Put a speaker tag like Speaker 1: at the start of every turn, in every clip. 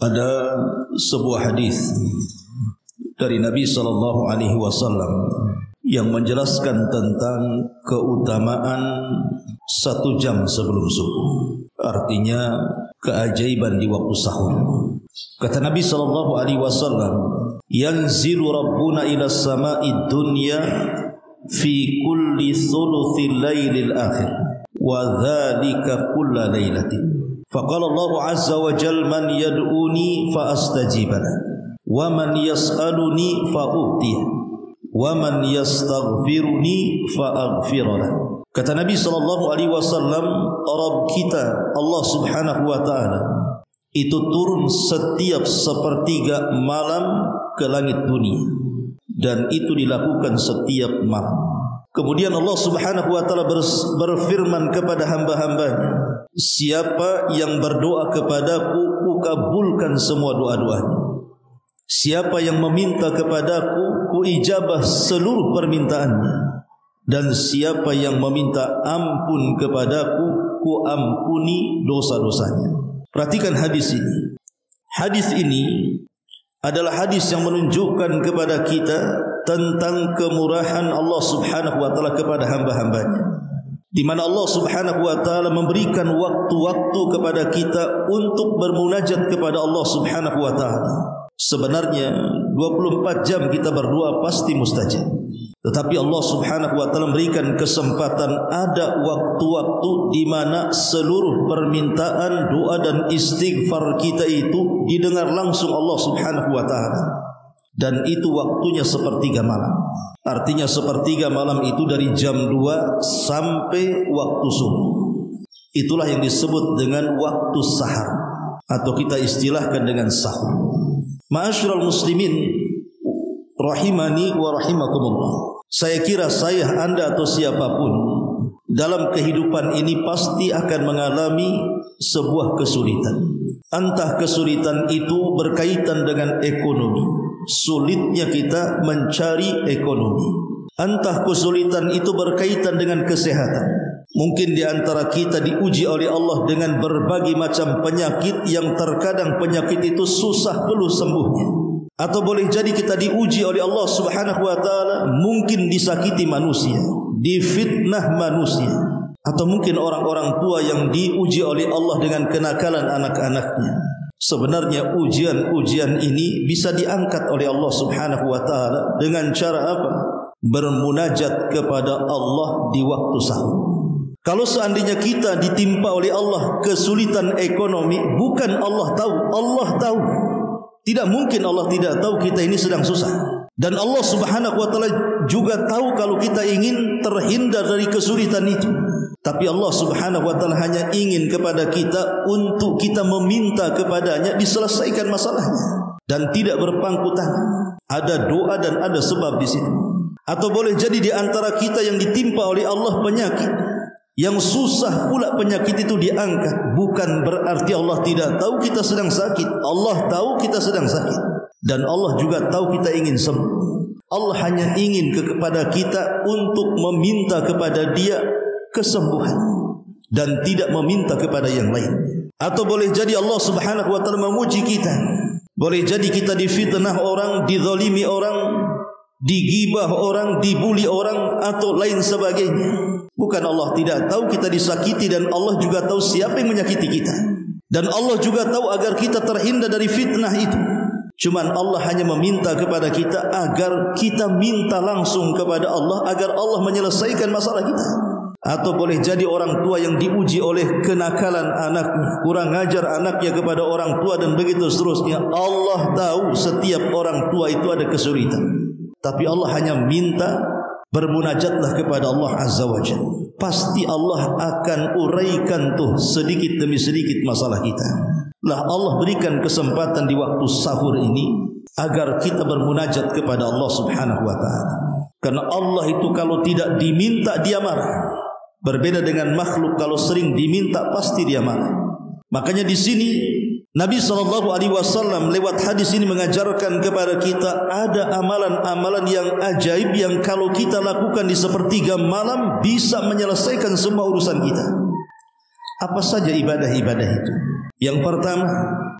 Speaker 1: Ada sebuah hadis dari Nabi SAW yang menjelaskan tentang keutamaan 1 jam sebelum subuh. Artinya keajaiban di waktu sahur. Kata Nabi SAW, "Yanzilu Rabbuna ila sama'id dunya fi kulli thuluthil lailil akhir wa dzalika kulla lailatin." Faqala Allah azza wa jalla, "Man yad'uni fa astajib lahu wa man yas'aluni fa u'tih wa man yastaghfiruni fa aghfir lahu." Kata Nabi SAW, Rabb kita Allah Subhanahu wa taala itu turun setiap sepertiga malam ke langit dunia, dan itu dilakukan setiap malam. Kemudian Allah Subhanahu wa taala berfirman kepada hamba-hambanya, "Siapa yang berdoa kepadaku, kukabulkan semua doa-doanya. Siapa yang meminta kepadaku, kuijabah seluruh permintaannya. Dan siapa yang meminta ampun kepadaku, kuampuni dosa-dosanya." Perhatikan hadis ini. Hadis ini adalah hadis yang menunjukkan kepada kita tentang kemurahan Allah Subhanahu wa taala kepada hamba-hambanya, di mana Allah Subhanahu wa taala memberikan waktu-waktu kepada kita untuk bermunajat kepada Allah Subhanahu wa taala. Sebenarnya 24 jam kita berdoa pasti mustajab, tetapi Allah Subhanahu wa taala memberikan kesempatan ada waktu-waktu di mana seluruh permintaan, doa dan istighfar kita itu didengar langsung Allah Subhanahu wa taala. Dan itu waktunya sepertiga malam. Artinya sepertiga malam itu dari jam 2 sampai waktu subuh. Itulah yang disebut dengan waktu sahar, atau kita istilahkan dengan sahur. Ma'asyiral muslimin rahimani wa rahimakumullah. Saya kira saya, Anda atau siapapun dalam kehidupan ini pasti akan mengalami sebuah kesulitan. Entah kesulitan itu berkaitan dengan ekonomi, sulitnya kita mencari ekonomi. Entah kesulitan itu berkaitan dengan kesehatan. Mungkin di antara kita diuji oleh Allah dengan berbagai macam penyakit yang terkadang penyakit itu susah perlu sembuhnya. Atau boleh jadi kita diuji oleh Allah Subhanahu wa taala, mungkin disakiti manusia, difitnah manusia, atau mungkin orang-orang tua yang diuji oleh Allah dengan kenakalan anak-anaknya. Sebenarnya ujian-ujian ini bisa diangkat oleh Allah Subhanahu wa taala dengan cara apa? Bermunajat kepada Allah di waktu sahur. Kalau seandainya kita ditimpa oleh Allah kesulitan ekonomi, bukan Allah tahu, Allah tahu. Tidak mungkin Allah tidak tahu kita ini sedang susah. Dan Allah Subhanahu wa taala juga tahu kalau kita ingin terhindar dari kesulitan itu. Tapi Allah Subhanahu wa taala hanya ingin kepada kita untuk kita meminta kepadanya diselesaikan masalahnya dan tidak berpangku tangan. Ada doa dan ada sebab di situ. Atau boleh jadi di antara kita yang ditimpa oleh Allah penyakit, yang susah pula penyakit itu diangkat. Bukan berarti Allah tidak tahu kita sedang sakit. Allah tahu kita sedang sakit, dan Allah juga tahu kita ingin sembuh. Allah hanya ingin kepada kita untuk meminta kepada Dia kesembuhan dan tidak meminta kepada yang lain. Atau boleh jadi Allah Subhanahu wa taala memuji kita. Boleh jadi kita difitnah orang, dizalimi orang, digibah orang, dibuli orang, atau lain sebagainya. Bukan Allah tidak tahu kita disakiti, dan Allah juga tahu siapa yang menyakiti kita. Dan Allah juga tahu agar kita terhindar dari fitnah itu. Cuman Allah hanya meminta kepada kita agar kita minta langsung kepada Allah, agar Allah menyelesaikan masalah kita. Atau boleh jadi orang tua yang diuji oleh kenakalan anaknya, kurang ajar anaknya kepada orang tua, dan begitu seterusnya. Allah tahu setiap orang tua itu ada kesulitan, tapi Allah hanya minta bermunajatlah kepada Allah Azza wa Jalla. Pasti Allah akan uraikan tuh sedikit demi sedikit masalah kita. Lah Allah berikan kesempatan di waktu sahur ini agar kita bermunajat kepada Allah Subhanahu wa taala. Karena Allah itu kalau tidak diminta dia marah. Berbeda dengan makhluk, kalau sering diminta pasti dia marah. Makanya di sini Nabi SAW lewat hadis ini mengajarkan kepada kita ada amalan-amalan yang ajaib yang kalau kita lakukan di sepertiga malam bisa menyelesaikan semua urusan kita. Apa saja ibadah-ibadah itu? Yang pertama,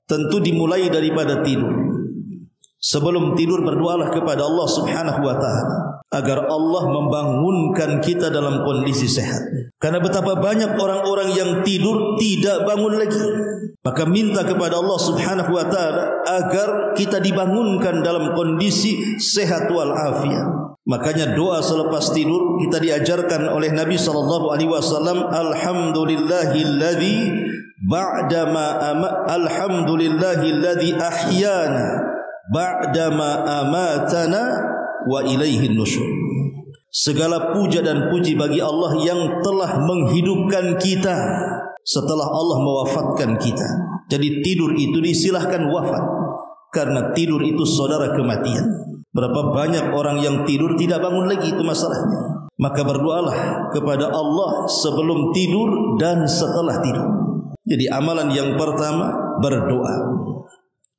Speaker 1: tentu dimulai daripada tidur. Sebelum tidur berdoalah kepada Allah Subhanahu wa taala agar Allah membangunkan kita dalam kondisi sehat. Karena betapa banyak orang-orang yang tidur tidak bangun lagi. Maka minta kepada Allah Subhanahu wa taala agar kita dibangunkan dalam kondisi sehat wal afiat. Makanya doa selepas tidur kita diajarkan oleh Nabi sallallahu alaihi wasallam, alhamdulillahilladzi alhamdulillahilladzi ahyana ba'dama amatana wa ilaihin nusyur. Segala puja dan puji bagi Allah yang telah menghidupkan kita setelah Allah mewafatkan kita. Jadi tidur itu disilahkan wafat, karena tidur itu saudara kematian. Berapa banyak orang yang tidur tidak bangun lagi, itu masalahnya. Maka berdoalah kepada Allah sebelum tidur dan setelah tidur. Jadi amalan yang pertama berdoa,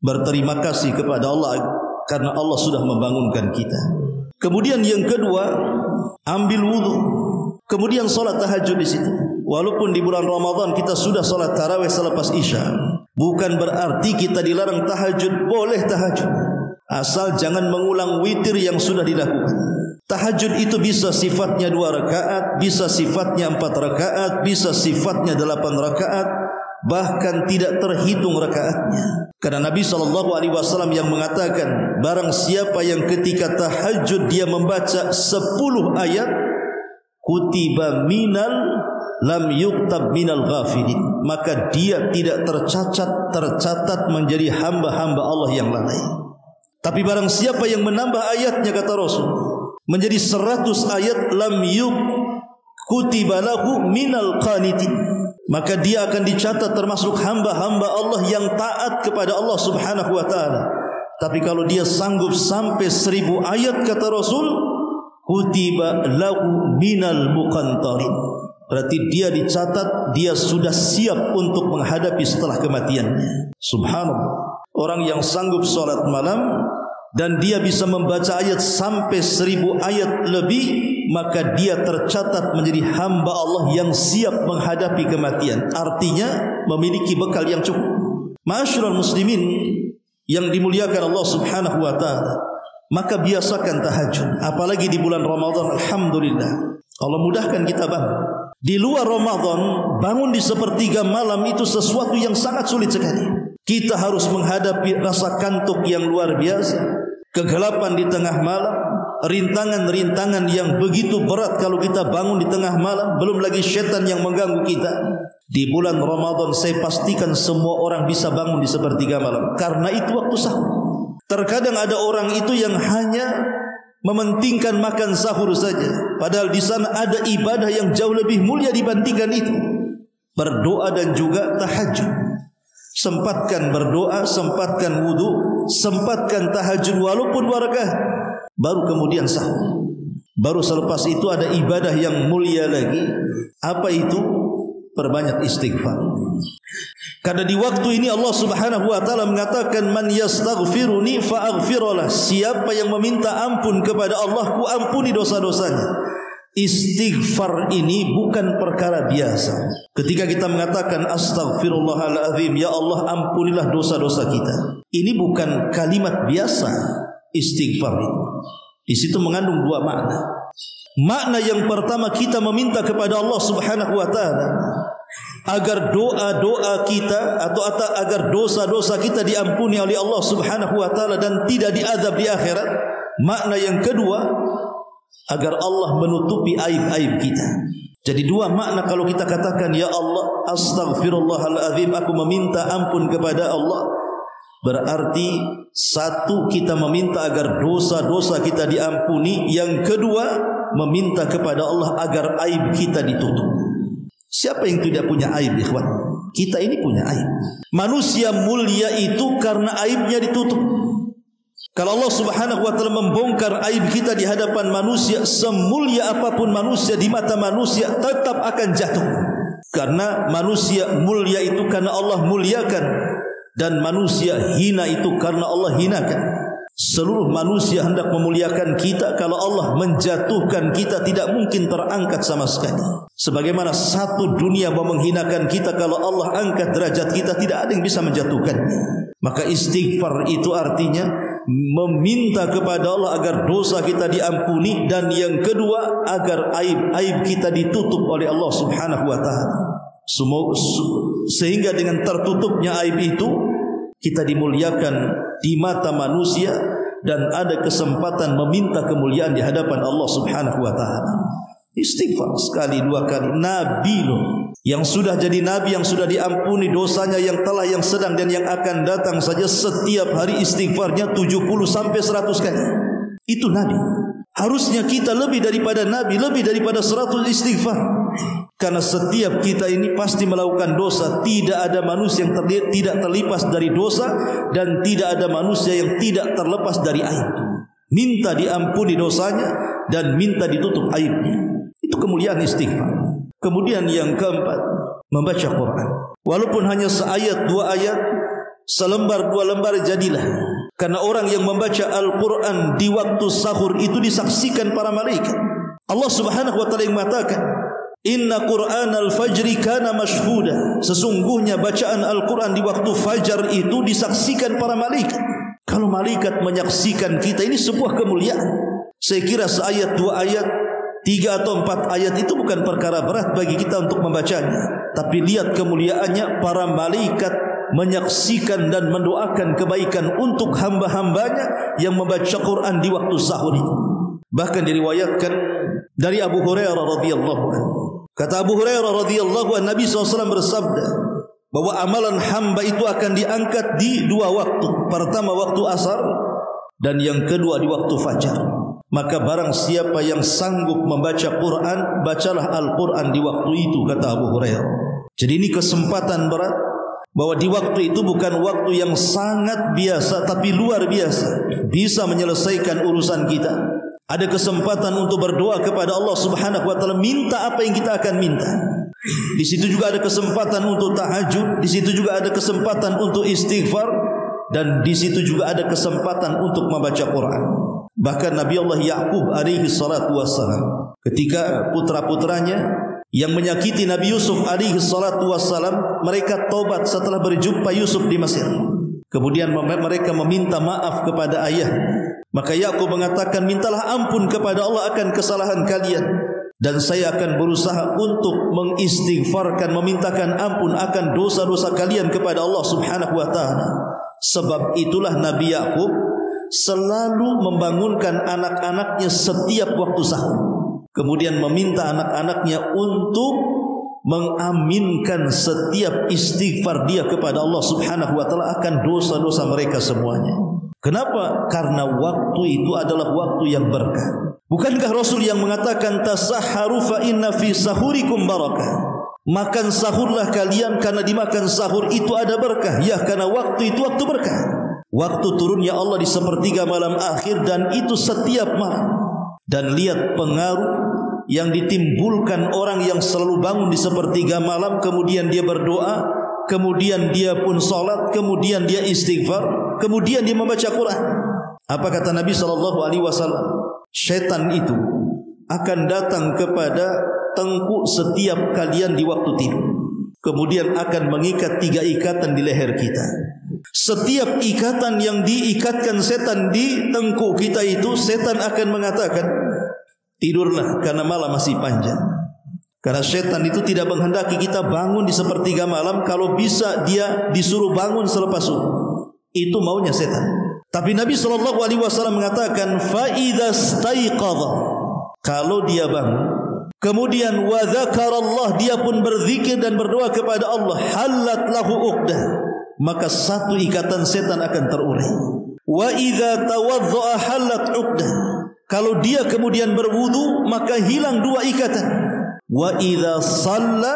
Speaker 1: berterima kasih kepada Allah karena Allah sudah membangunkan kita. Kemudian yang kedua, ambil wudu. Kemudian salat tahajud di situ. Walaupun di bulan Ramadan kita sudah salat tarawih selepas Isya, bukan berarti kita dilarang tahajud. Boleh tahajud, asal jangan mengulang witir yang sudah dilakukan. Tahajud itu bisa sifatnya 2 rakaat, bisa sifatnya 4 rakaat, bisa sifatnya 8 rakaat, bahkan tidak terhitung rakaatnya. Karena Nabi SAW yang mengatakan, barang siapa yang ketika tahajud dia membaca 10 ayat, kutiba minal lam yuktab minal ghafilin, maka dia tidak tercatat menjadi hamba-hamba Allah yang lalai. Tapi barang siapa yang menambah ayatnya, kata Rasul, menjadi 100 ayat, lam kutiba lahu minal qanitin, maka dia akan dicatat termasuk hamba-hamba Allah yang taat kepada Allah Subhanahu wa taala. Tapi kalau dia sanggup sampai 1000 ayat, kata Rasul, kutiba lahu minal muqantarin, berarti dia dicatat dia sudah siap untuk menghadapi setelah kematiannya. Subhanallah, orang yang sanggup salat malam dan dia bisa membaca ayat sampai 1000 ayat lebih, maka dia tercatat menjadi hamba Allah yang siap menghadapi kematian. Artinya memiliki bekal yang cukup. Ma'asyiral muslimin yang dimuliakan Allah Subhanahu wa taala, maka biasakan tahajud, apalagi di bulan Ramadan. Alhamdulillah, Allah mudahkan kita bangun. Di luar Ramadan, bangun di sepertiga malam itu sesuatu yang sangat sulit sekali. Kita harus menghadapi rasa kantuk yang luar biasa, kegelapan di tengah malam, rintangan-rintangan yang begitu berat kalau kita bangun di tengah malam, belum lagi syaitan yang mengganggu kita. Di bulan Ramadan saya pastikan semua orang bisa bangun di sepertiga malam, karena itu waktu sahur. Terkadang ada orang itu yang hanya mementingkan makan sahur saja, padahal di sana ada ibadah yang jauh lebih mulia dibandingkan itu, berdoa dan juga tahajud. Sempatkan berdoa, sempatkan wudu, sempatkan tahajud walaupun 2 rakaat, baru kemudian sahur. Baru selepas itu ada ibadah yang mulia lagi. Apa itu? Perbanyak istighfar. Karena di waktu ini Allah Subhanahu wa taala mengatakan, man yastaghfiruni fa'aghfirullah, siapa yang meminta ampun kepada Allah, ku ampuni dosa-dosanya. Istighfar ini bukan perkara biasa. Ketika kita mengatakan astaghfirullahaladzim, ya Allah ampunilah dosa-dosa kita, ini bukan kalimat biasa. Istighfar itu di situ mengandung 2 makna. Makna yang pertama, kita meminta kepada Allah Subhanahu wa taala agar doa-doa kita atau agar dosa-dosa kita diampuni oleh Allah Subhanahu wa taala dan tidak diazab di akhirat. Makna yang kedua, agar Allah menutupi aib-aib kita. Jadi 2 makna kalau kita katakan ya Allah astaghfirullahaladzim, aku meminta ampun kepada Allah, berarti 1, kita meminta agar dosa-dosa kita diampuni. Yang kedua, meminta kepada Allah agar aib kita ditutup. Siapa yang tidak punya aib, ikhwan? Kita ini punya aib. Manusia mulia itu karena aibnya ditutup. Kalau Allah Subhanahu wa taala membongkar aib kita di hadapan manusia, semulia apapun manusia di mata manusia tetap akan jatuh. Karena manusia mulia itu karena Allah muliakan, dan manusia hina itu karena Allah hinakan. Seluruh manusia hendak memuliakan kita. Kalau Allah menjatuhkan kita, tidak mungkin terangkat sama sekali. Sebagaimana satu dunia mau menghinakan kita, kalau Allah angkat derajat kita, tidak ada yang bisa menjatuhkannya. Maka istighfar itu artinya meminta kepada Allah agar dosa kita diampuni, dan yang kedua agar aib-aib kita ditutup oleh Allah Subhanahu wa taala. Sehingga dengan tertutupnya aib itu kita dimuliakan di mata manusia dan ada kesempatan meminta kemuliaan di hadapan Allah Subhanahu wa taala. Istighfar sekali dua kali. Nabi loh, yang sudah jadi nabi, yang sudah diampuni dosanya, yang telah, yang sedang dan yang akan datang saja, setiap hari istighfarnya 70 sampai 100 kali. Itu nabi. Harusnya kita lebih daripada nabi, lebih daripada 100 istighfar. Karena setiap kita ini pasti melakukan dosa. Tidak ada manusia yang tidak terlepas dari dosa, dan tidak ada manusia yang tidak terlepas dari aib. Minta diampuni dosanya dan minta ditutup aibnya. Itu kemuliaan istighfar. Kemudian yang keempat, membaca Quran. Walaupun hanya seayat, dua ayat, selembar, dua lembar, jadilah. Karena orang yang membaca Al-Quran di waktu sahur itu disaksikan para malaikat. Allah Subhanahu wa taala yang mengatakan, Inna Qur'an al-fajri kana mashhuda. Sesungguhnya bacaan Al-Quran di waktu fajar itu disaksikan para malaikat. Kalau malaikat menyaksikan kita, ini sebuah kemuliaan. Saya kira seayat, dua ayat, 3 atau 4 ayat itu bukan perkara berat bagi kita untuk membacanya. Tapi lihat kemuliaannya, para malaikat menyaksikan dan mendoakan kebaikan untuk hamba-hambanya yang membaca Quran di waktu sahur itu. Bahkan diriwayatkan dari Abu Hurairah radhiyallahu anhu. Kata Abu Hurairah radhiyallahu anhu, Nabi SAW bersabda bahwa amalan hamba itu akan diangkat di 2 waktu. Pertama waktu asar, dan yang kedua di waktu fajar. Maka barang siapa yang sanggup membaca Quran, bacalah Al-Quran di waktu itu, kata Abu Hurairah. Jadi ini kesempatan berat, bahwa di waktu itu bukan waktu yang sangat biasa, tapi luar biasa, bisa menyelesaikan urusan kita. Ada kesempatan untuk berdoa kepada Allah Subhanahu wa taala, minta apa yang kita akan minta. Di situ juga ada kesempatan untuk tahajud, di situ juga ada kesempatan untuk istighfar, dan di situ juga ada kesempatan untuk membaca Quran. Bahkan Nabi Allah Ya'qub alaihi salatu wassalam, ketika putra-putranya yang menyakiti Nabi Yusuf alaihi salatu wassalam, mereka tobat setelah berjumpa Yusuf di Mesir. Kemudian mereka meminta maaf kepada ayahnya. Maka Ya'qub mengatakan, mintalah ampun kepada Allah akan kesalahan kalian, dan saya akan berusaha untuk mengistighfarkan, memintakan ampun akan dosa-dosa kalian kepada Allah Subhanahu wa taala. Sebab itulah Nabi Ya'qub selalu membangunkan anak-anaknya setiap waktu sahur, kemudian meminta anak-anaknya untuk mengaminkan setiap istighfar dia kepada Allah Subhanahu wa taala akan dosa-dosa mereka semuanya. Kenapa? Karena waktu itu adalah waktu yang berkah. Bukankah Rasul yang mengatakan tasahharu fa inna fi sahurikum barakah? Makan sahurlah kalian, karena dimakan sahur itu ada berkah. Ya, karena waktu itu waktu berkah. Waktu turunnya Allah di sepertiga malam akhir, dan itu setiap malam. Dan lihat pengaruh yang ditimbulkan orang yang selalu bangun di sepertiga malam, kemudian dia berdoa, kemudian dia pun salat, kemudian dia istighfar, kemudian dia membaca Quran. Apa kata Nabi SAW? Syaitan itu akan datang kepada tengkuk setiap kalian di waktu tidur, kemudian akan mengikat 3 ikatan di leher kita. Setiap ikatan yang diikatkan setan di tengkuk kita itu, setan akan mengatakan, tidurlah karena malam masih panjang. Karena setan itu tidak menghendaki kita bangun di sepertiga malam. Kalau bisa dia disuruh bangun selepas subuh. Itu maunya setan. Tapi Nabi SAW mengatakan, fa idza staiqadha, kalau dia bangun, kemudian wa dzakarallah, dia pun berzikir dan berdoa kepada Allah, halat lahu uqdah, maka 1 ikatan setan akan terurai. Wa idza tawaddaa halat uqdah, kalau dia kemudian berwudu, maka hilang 2 ikatan. Wa idza shalla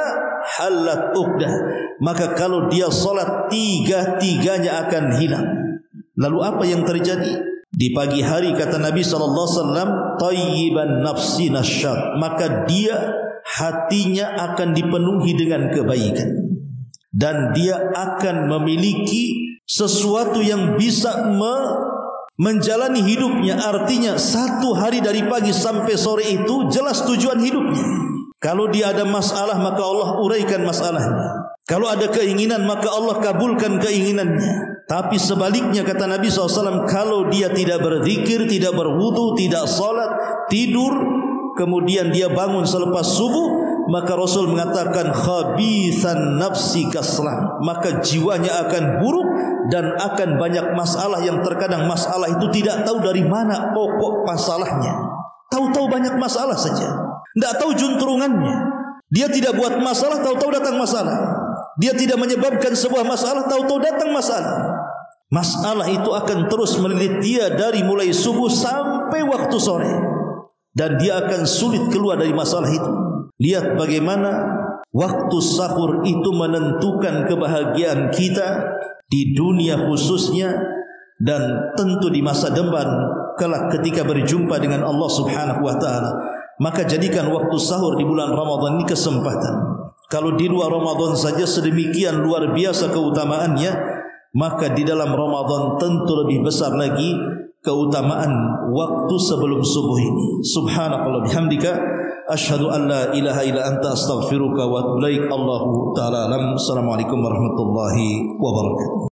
Speaker 1: halat uqdah, maka kalau dia salat, 3-tiganya akan hilang. Lalu apa yang terjadi? Di pagi hari kata Nabi SAW, tayyiban nafsi nasyad, maka dia hatinya akan dipenuhi dengan kebaikan, dan dia akan memiliki sesuatu yang bisa menjalani hidupnya, artinya satu hari dari pagi sampai sore itu jelas tujuan hidupnya. Kalau dia ada masalah, maka Allah uraikan masalahnya. Kalau ada keinginan, maka Allah kabulkan keinginannya. Tapi sebaliknya kata Nabi SAW, kalau dia tidak berzikir, tidak berwudu, tidak salat, tidur, kemudian dia bangun selepas subuh, maka Rasul mengatakan khabithan nafsi kaslan, maka jiwanya akan buruk dan akan banyak masalah yang terkadang masalah itu tidak tahu dari mana pokok masalahnya. Tahu-tahu banyak masalah saja, tidak tahu juntrungannya. Dia tidak buat masalah, tahu-tahu datang masalah. Dia tidak menyebabkan sebuah masalah, tahu-tahu datang masalah. Masalah itu akan terus melilit dia dari mulai subuh sampai waktu sore, dan dia akan sulit keluar dari masalah itu. Lihat bagaimana waktu sahur itu menentukan kebahagiaan kita di dunia khususnya, dan tentu di masa depan kelak ketika berjumpa dengan Allah Subhanahu wa taala. Maka jadikan waktu sahur di bulan Ramadan ini kesempatan. Kalau di luar Ramadan saja sedemikian luar biasa keutamaannya, maka di dalam Ramadan tentu lebih besar lagi keutamaan waktu sebelum subuh ini. Subhanakallah bihamdika, asyhadu an la ilaha illa anta, astaghfiruka wa atubu ilaik. Allahu ta'ala alam. Assalamualaikum warahmatullahi wabarakatuh.